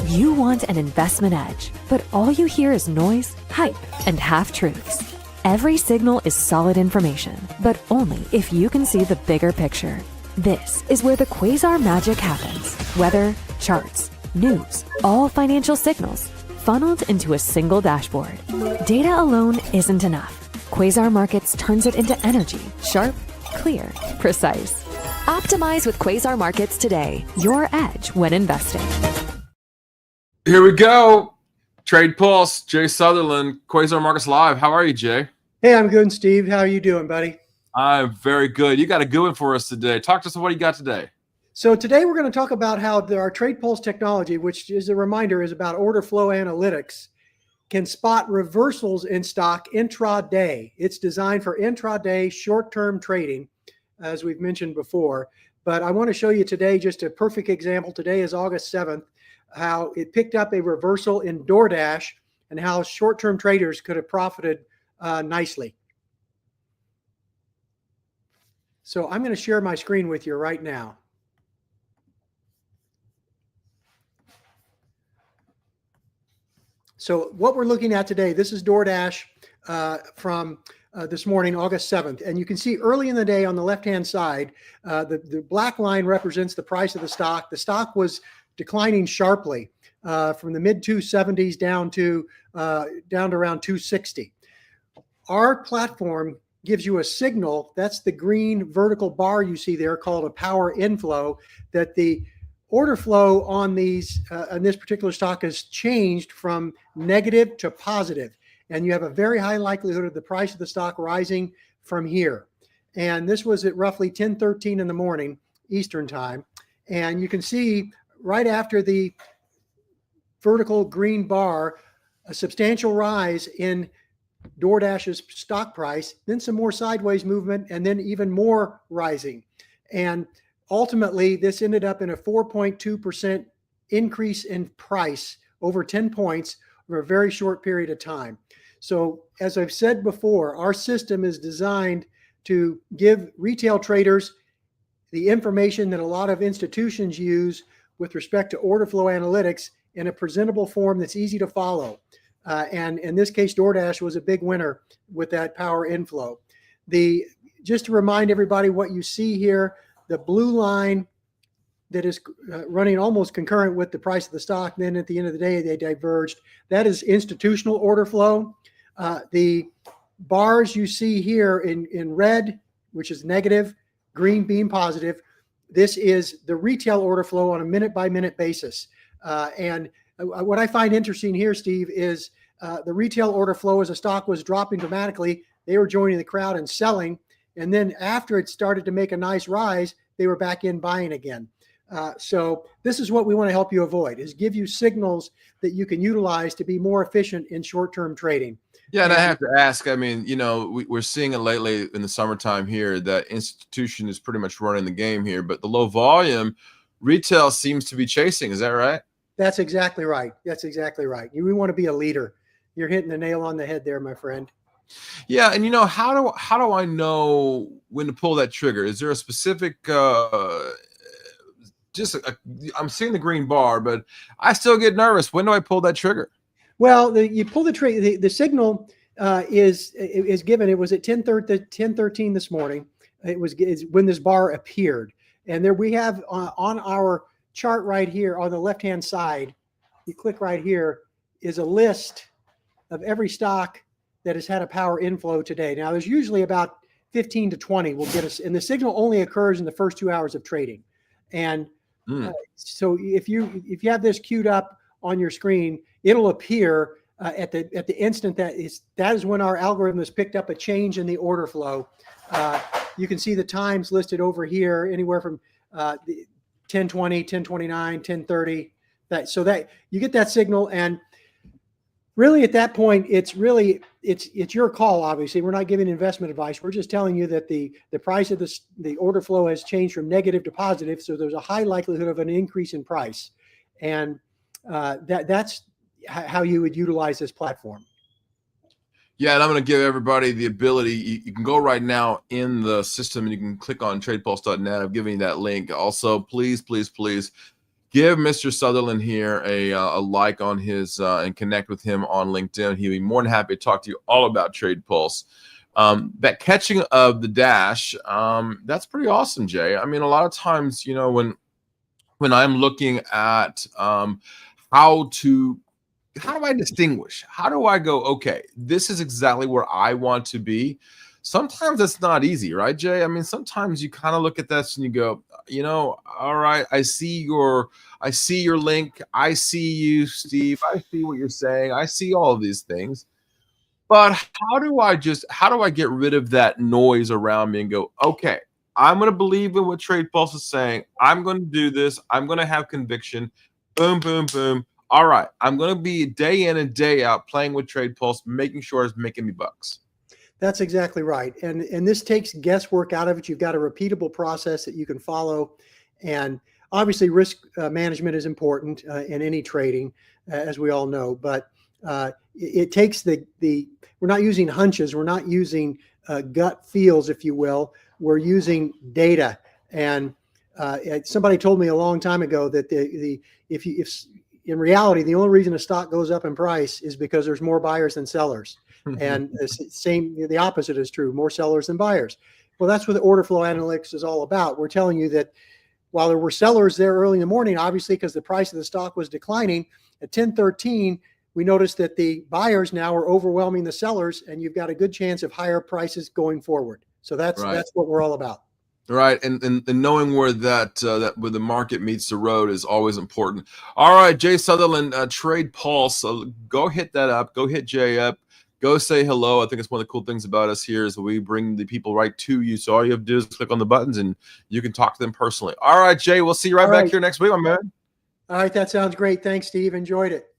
You want an investment edge, but all you hear is noise, hype, and half-truths. Every signal is solid information, but only if you can see the bigger picture. This is where the Quasar magic happens. Weather, charts, news, all financial signals funneled into a single dashboard. Data alone isn't enough. Quasar Markets turns it into energy, sharp, clear, precise. Optimize with Quasar Markets today. Your edge when investing. Here we go. Trade Pulse, Jay Sutherland, Quasar Markets Live. How are you, Jay? Hey, I'm good, Steve. How are you doing, buddy? I'm very good. You got a good one for us today. Talk to us about what you got today. So today we're going to talk about how our Trade Pulse technology, which is a reminder, is about order flow analytics, can spot reversals in stock intraday. It's designed for intraday short-term trading, as we've mentioned before. But I want to show you today just a perfect example. Today is August 7th, how it picked up a reversal in DoorDash and how short-term traders could have profited nicely. So I'm going to share my screen with you right now. So what we're looking at today, this is DoorDash from this morning, August 7th. And you can see early in the day on the left-hand side, the black line represents the price of the stock. The stock was declining sharply from the mid-270s down to around 260. Our platform gives you a signal. That's the green vertical bar you see there called a power inflow, that the order flow on these on this particular stock has changed from negative to positive. And you have a very high likelihood of the price of the stock rising from here. And this was at roughly 10:13 in the morning, Eastern time. And you can see right after the vertical green bar, a substantial rise in DoorDash's stock price, then some more sideways movement, and then even more rising. And ultimately, this ended up in a 4.2% increase in price over 10 points over a very short period of time. So as I've said before, our system is designed to give retail traders the information that a lot of institutions use with respect to order flow analytics in a presentable form that's easy to follow. And in this case, DoorDash was a big winner with that power inflow. Just to remind everybody what you see here, the blue line that is running almost concurrent with the price of the stock, then at the end of the day, they diverged. That is institutional order flow. The bars you see here in red, which is negative, green being positive, this is the retail order flow on a minute-by-minute basis. And what I find interesting here, Steve, is the retail order flow as the stock was dropping dramatically, they were joining the crowd and selling. And then after it started to make a nice rise, they were back in buying again. So this is what we want to help you avoid, is give you signals that you can utilize to be more efficient in short-term trading. Yeah, and I have to ask, I mean, you know, we're seeing it lately in the summertime here that institution is pretty much running the game here, but the low volume retail seems to be chasing. Is that right? That's exactly right. That's exactly right. We want to be a leader. You're hitting the nail on the head there, my friend. Yeah, and you know, how do I know when to pull that trigger? Is there a specific I'm seeing the green bar, but I still get nervous. When do I pull that trigger? Well, you pull the trigger. The signal is given. It was at 10:13 this morning. Is when this bar appeared, and there we have on our chart right here on the left-hand side. You click right here is a list of every stock that has had a power inflow today. Now, there's usually about 15 to 20 will get us, and the signal only occurs in the first 2 hours of trading. And so if you have this queued up on your screen, it'll appear at the instant that is when our algorithm has picked up a change in the order flow. You can see the times listed over here, anywhere from 10:20, 10:29, 10:30. So that you get that signal, and really at that point, it's your call. Obviously, we're not giving investment advice. We're just telling you that the price of the order flow has changed from negative to positive. So there's a high likelihood of an increase in price, and that's how you would utilize this platform. Yeah, and I'm going to give everybody the ability. You can go right now in the system and you can click on tradepulse.net. I'm giving you that link. Also, please give Mr. Sutherland here a like on his and connect with him on LinkedIn. He'll be more than happy to talk to you all about Trade Pulse. That catching of the dash, that's pretty awesome, Jay. I mean, a lot of times, you know, when I'm looking at how do I distinguish? How do I go, okay, this is exactly where I want to be? Sometimes it's not easy, right, Jay? I mean, sometimes you kind of look at this and you go, you know, all right, I see your link. I see you, Steve. I see what you're saying. I see all of these things. But how do I get rid of that noise around me and go, okay, I'm going to believe in what Trade Pulse is saying. I'm going to do this. I'm going to have conviction. Boom, boom, boom. All right, I'm going to be day in and day out playing with Trade Pulse, making sure it's making me bucks. That's exactly right. And this takes guesswork out of it. You've got a repeatable process that you can follow. And obviously risk management is important in any trading, as we all know, but it takes we're not using hunches. We're not using gut feels, if you will. We're using data. And somebody told me a long time ago that if in reality, the only reason a stock goes up in price is because there's more buyers than sellers. And the opposite is true, more sellers than buyers. Well, that's what the order flow analytics is all about. We're telling you that while there were sellers there early in the morning, obviously because the price of the stock was declining, at 10:13, we noticed that the buyers now are overwhelming the sellers, and you've got a good chance of higher prices going forward. So that's what we're all about. Right, and knowing where that where the market meets the road is always important. All right, Jay Sutherland, Trade Pulse. Go hit that up. Go hit Jay up. Go say hello. I think it's one of the cool things about us here is we bring the people right to you. So all you have to do is click on the buttons and you can talk to them personally. All right, Jay, we'll see you right back here next week, my man. All right, that sounds great. Thanks, Steve. Enjoyed it.